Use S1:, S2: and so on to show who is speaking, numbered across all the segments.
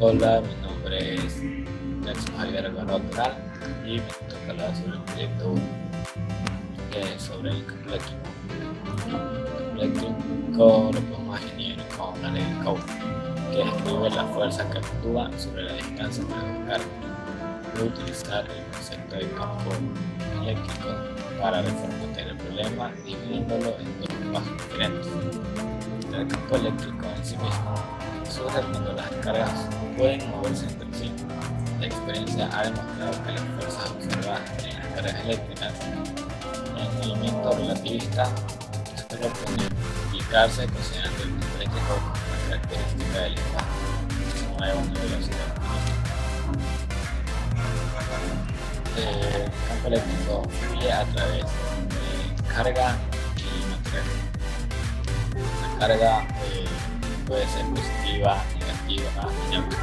S1: Hola, mi nombre es Nelson Javier Alvarado Toral y me toca hablar sobre el proyecto 1, que es sobre el campo eléctrico. El campo eléctrico lo podemos definir como una ley de Coulomb, que describe la fuerza que actúa sobre la distancia entre dos cargas. Puedo utilizar el concepto de campo eléctrico para reformular el problema dividiéndolo en dos pasos diferentes. El campo eléctrico en sí mismo surge cuando las cargas pueden moverse entre sí. La experiencia ha demostrado que las fuerzas observadas en las cargas eléctricas en el movimiento relativista solo pueden explicarse considerando el campo eléctrico como una característica del espacio que se mueve a una velocidad finita. El campo eléctrico fluye a través de carga y material. La carga puede ser positiva, negativa y neutra.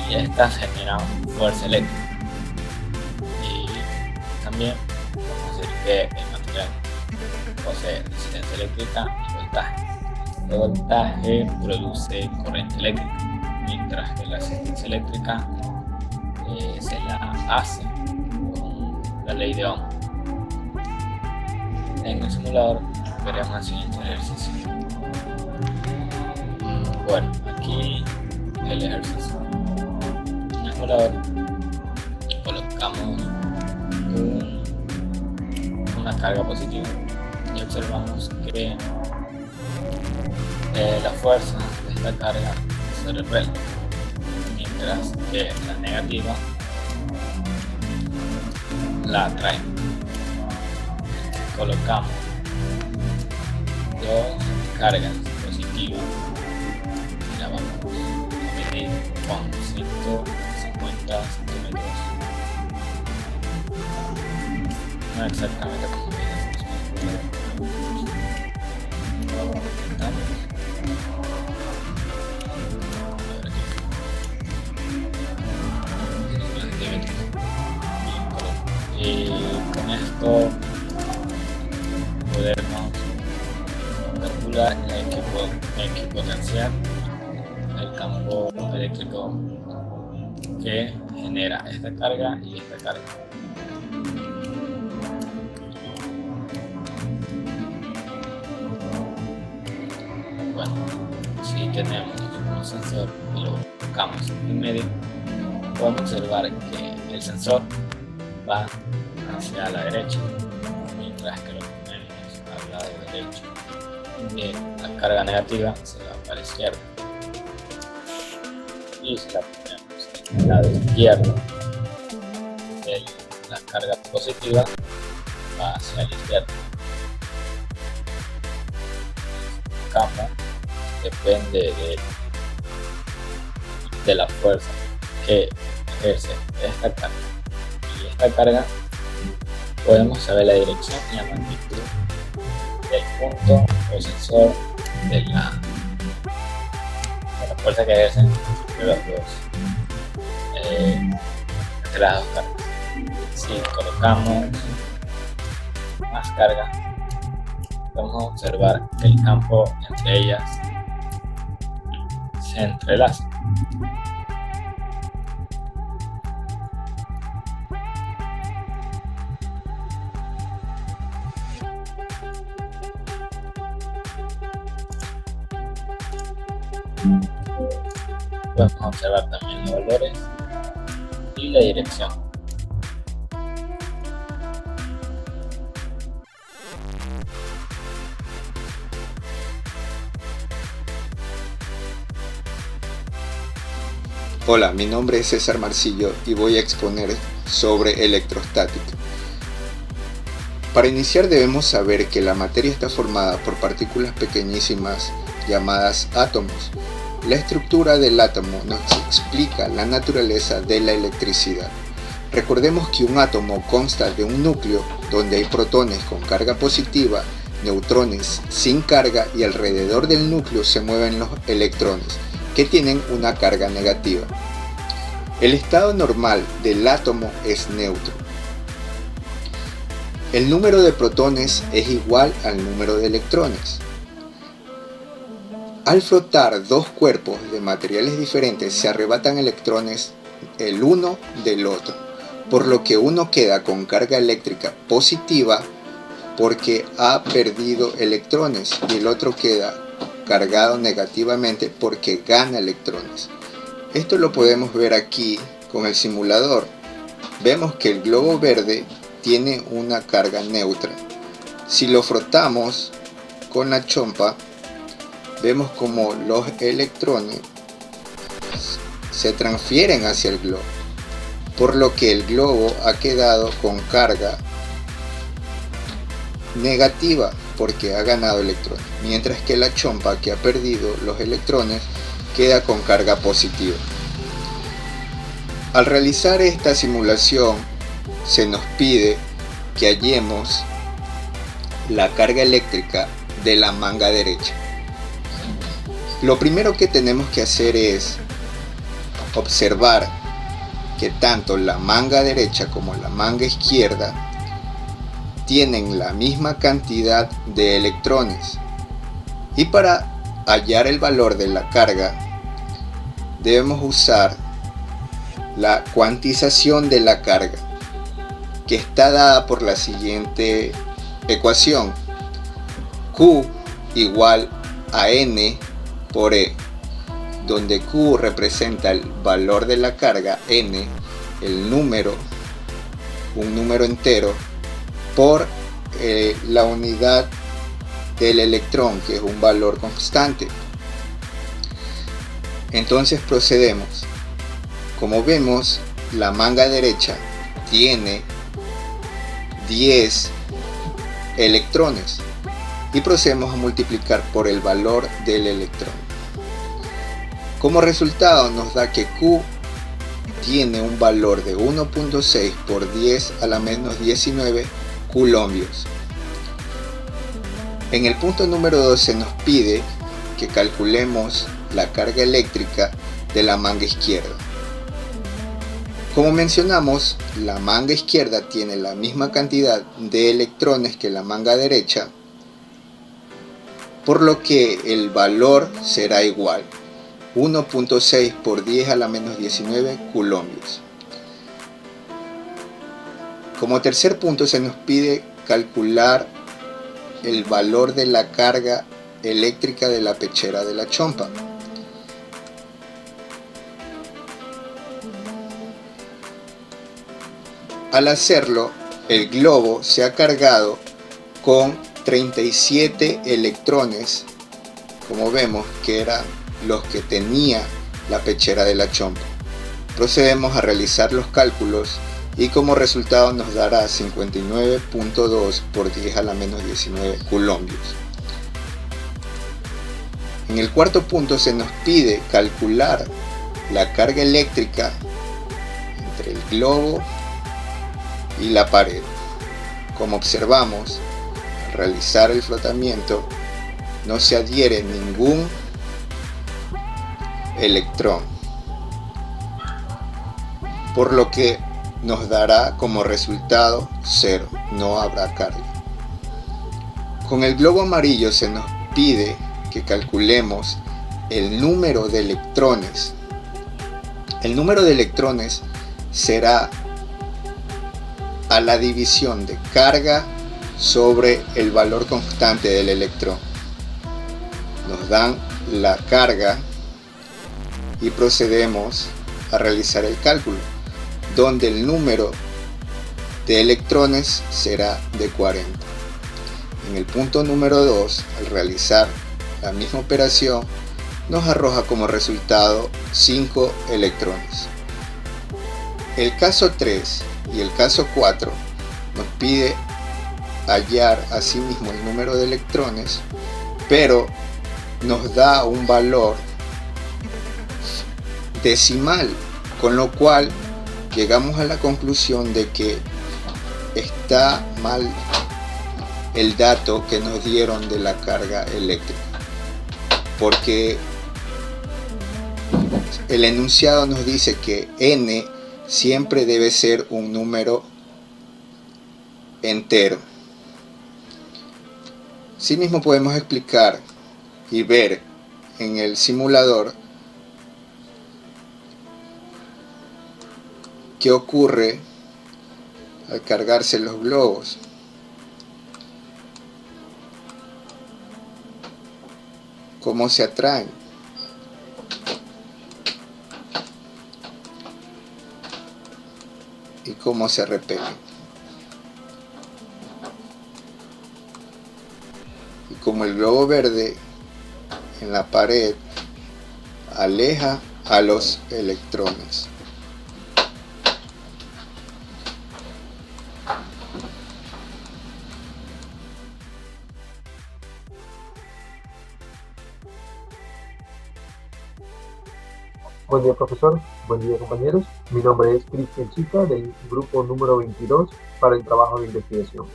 S1: Y estas generan fuerza eléctrica. Y también podemos decir que el material posee resistencia eléctrica y voltaje. El voltaje produce corriente eléctrica, mientras que la resistencia eléctrica se la hace con la ley de Ohm. En el simulador veremos el siguiente ejercicio. Bueno, aquí el ejercicio. En el simulador colocamos una carga positiva y observamos que la fuerza de esta carga se repele, mientras que la negativa la atrae. Colocamos dos cargas positivas y la vamos a medir con 150 centímetros, no exactamente como y con esto podemos calcular la equipotencial del campo eléctrico que genera esta carga y esta carga. Bueno, si tenemos un sensor y lo colocamos en medio, podemos observar que el sensor va hacia la derecha, mientras que lo ponemos al lado derecho. La carga negativa se va para la izquierda, y si la ponemos al lado izquierdo, la carga positiva va hacia la izquierda. El campo depende de la fuerza que ejerce esta carga y esta carga. Podemos saber la dirección y la magnitud del punto o sensor de la fuerza que ejercen entre las dos cargas. Si colocamos más carga, podemos observar que el campo entre ellas se entrelaza. Podemos observar también los valores y la dirección.
S2: Hola, mi nombre es César Marcillo y voy a exponer sobre electrostática. Para iniciar debemos saber que la materia está formada por partículas pequeñísimas llamadas átomos. La estructura del átomo nos explica la naturaleza de la electricidad. Recordemos que un átomo consta de un núcleo donde hay protones con carga positiva, neutrones sin carga y alrededor del núcleo se mueven los electrones que tienen una carga negativa. El estado normal del átomo es neutro. El número de protones es igual al número de electrones. Al frotar dos cuerpos de materiales diferentes se arrebatan electrones el uno del otro, por lo que uno queda con carga eléctrica positiva porque ha perdido electrones y el otro queda cargado negativamente porque gana electrones. Esto lo podemos ver aquí con el simulador. Vemos que el globo verde tiene una carga neutra. Si lo frotamos con la chompa, vemos como los electrones se transfieren hacia el globo, por lo que el globo ha quedado con carga negativa porque ha ganado electrones, mientras que la chompa, que ha perdido los electrones, queda con carga positiva. Al realizar esta simulación se nos pide que hallemos la carga eléctrica de la manga derecha. Lo primero que tenemos que hacer es observar que tanto la manga derecha como la manga izquierda tienen la misma cantidad de electrones, y para hallar el valor de la carga debemos usar la cuantización de la carga, que está dada por la siguiente ecuación: Q igual a N por E, donde Q representa el valor de la carga, N el número, un número entero, por la unidad del electrón, que es un valor constante. Entonces procedemos. Como vemos, la manga derecha tiene 10 electrones y procedemos a multiplicar por el valor del electrón. Como resultado nos da que Q tiene un valor de 1.6 por 10 a la menos 19 coulombios. En el punto número 2 se nos pide que calculemos la carga eléctrica de la manga izquierda. Como mencionamos, la manga izquierda tiene la misma cantidad de electrones que la manga derecha, por lo que el valor será igual, 1.6 por 10 a la menos 19 coulombios. Como tercer punto se nos pide calcular el valor de la carga eléctrica de la pechera de la chompa. Al hacerlo, el globo se ha cargado con 37 electrones, como vemos que eran los que tenía la pechera de la chompa. Procedemos a realizar los cálculos y como resultado nos dará 59.2 por 10 a la menos 19 coulombios. En el cuarto punto se nos pide calcular la carga eléctrica entre el globo y la pared. Como observamos, al realizar el frotamiento no se adhiere ningún electrón, por lo que nos dará como resultado 0, no habrá carga. Con el globo amarillo se nos pide que calculemos el número de electrones. El número de electrones será a la división de carga sobre el valor constante del electrón. Nos dan la carga y procedemos a realizar el cálculo, donde el número de electrones será de 40. En el punto número 2, al realizar la misma operación, nos arroja como resultado 5 electrones. El caso 3 y el caso 4 nos pide hallar asimismo el número de electrones, pero nos da un valor decimal, con lo cual llegamos a la conclusión de que está mal el dato que nos dieron de la carga eléctrica, porque el enunciado nos dice que n siempre debe ser un número entero. Asimismo podemos explicar y ver en el simulador qué ocurre al cargarse los globos. Cómo se atraen. Y cómo se repelen. Y como el globo verde en la pared aleja a los electrones.
S3: Buen día, profesor. Buen día, compañeros. Mi nombre es Cristian Chica, del grupo número 22 para el trabajo de investigación.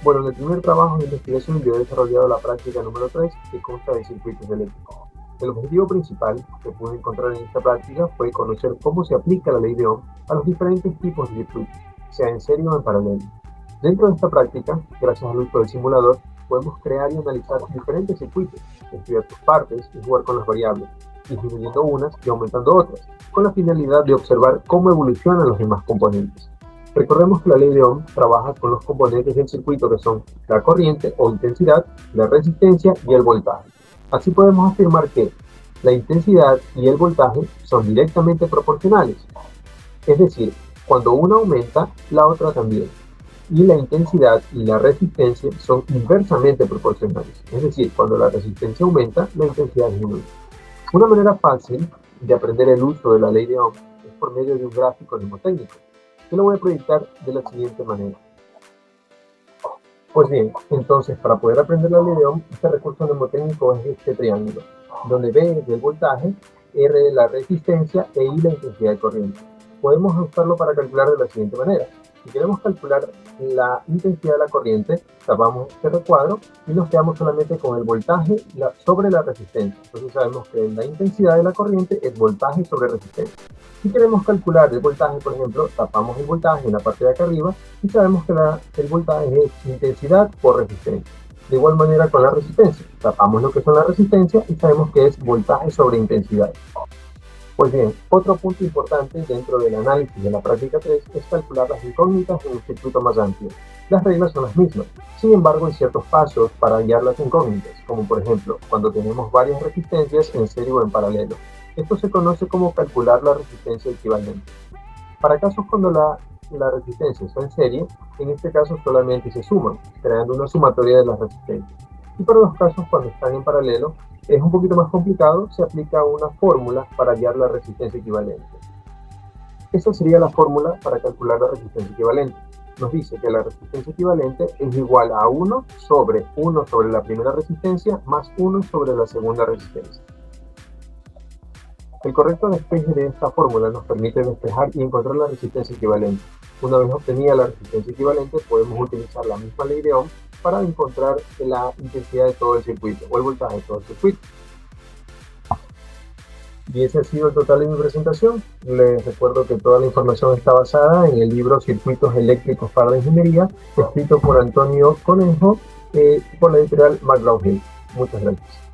S3: Bueno, en el primer trabajo de investigación yo he desarrollado la práctica número 3, que consta de circuitos eléctricos. El objetivo principal que pude encontrar en esta práctica fue conocer cómo se aplica la ley de Ohm a los diferentes tipos de circuitos, sea en serie o en paralelo. Dentro de esta práctica, gracias al uso del simulador, podemos crear y analizar diferentes circuitos, estudiar sus partes y jugar con las variables, disminuyendo unas y aumentando otras, con la finalidad de observar cómo evolucionan los demás componentes. Recordemos que la ley de Ohm trabaja con los componentes del circuito que son la corriente o intensidad, la resistencia y el voltaje. Así podemos afirmar que la intensidad y el voltaje son directamente proporcionales, es decir, cuando una aumenta, la otra también. Y la intensidad y la resistencia son inversamente proporcionales, es decir, cuando la resistencia aumenta, la intensidad disminuye. Una manera fácil de aprender el uso de la ley de Ohm es por medio de un gráfico mnemotécnico. Yo lo voy a proyectar de la siguiente manera. Pues bien, entonces para poder aprender la ley de Ohm, este recurso mnemotécnico es este triángulo, donde B es el voltaje, R es la resistencia e I la intensidad de corriente. Podemos usarlo para calcular de la siguiente manera. Si queremos calcular la intensidad de la corriente, tapamos este recuadro y nos quedamos solamente con el voltaje sobre la resistencia. Entonces sabemos que la intensidad de la corriente es voltaje sobre resistencia. Si queremos calcular el voltaje, por ejemplo, tapamos el voltaje en la parte de acá arriba y sabemos que el voltaje es intensidad por resistencia. De igual manera con la resistencia, tapamos lo que son la resistencia y sabemos que es voltaje sobre intensidad. Pues bien, otro punto importante dentro del análisis de la práctica 3 es calcular las incógnitas en un circuito más amplio. Las reglas son las mismas, sin embargo hay ciertos pasos para hallar las incógnitas, como por ejemplo, cuando tenemos varias resistencias en serie o en paralelo. Esto se conoce como calcular la resistencia equivalente. Para casos cuando la resistencia está en serie, en este caso solamente se suman, creando una sumatoria de las resistencias. Y para los casos cuando están en paralelo, es un poquito más complicado, se aplica una fórmula para hallar la resistencia equivalente. Esa sería la fórmula para calcular la resistencia equivalente. Nos dice que la resistencia equivalente es igual a 1 sobre la primera resistencia más 1 sobre la segunda resistencia. El correcto despeje de esta fórmula nos permite despejar y encontrar la resistencia equivalente. Una vez obtenida la resistencia equivalente, podemos utilizar la misma ley de Ohm para encontrar la intensidad de todo el circuito o el voltaje de todo el circuito. Y ese ha sido el total de mi presentación. Les recuerdo que toda la información está basada en el libro Circuitos Eléctricos para la Ingeniería, escrito por Antonio Conejo por la editorial McGraw-Hill. Muchas gracias.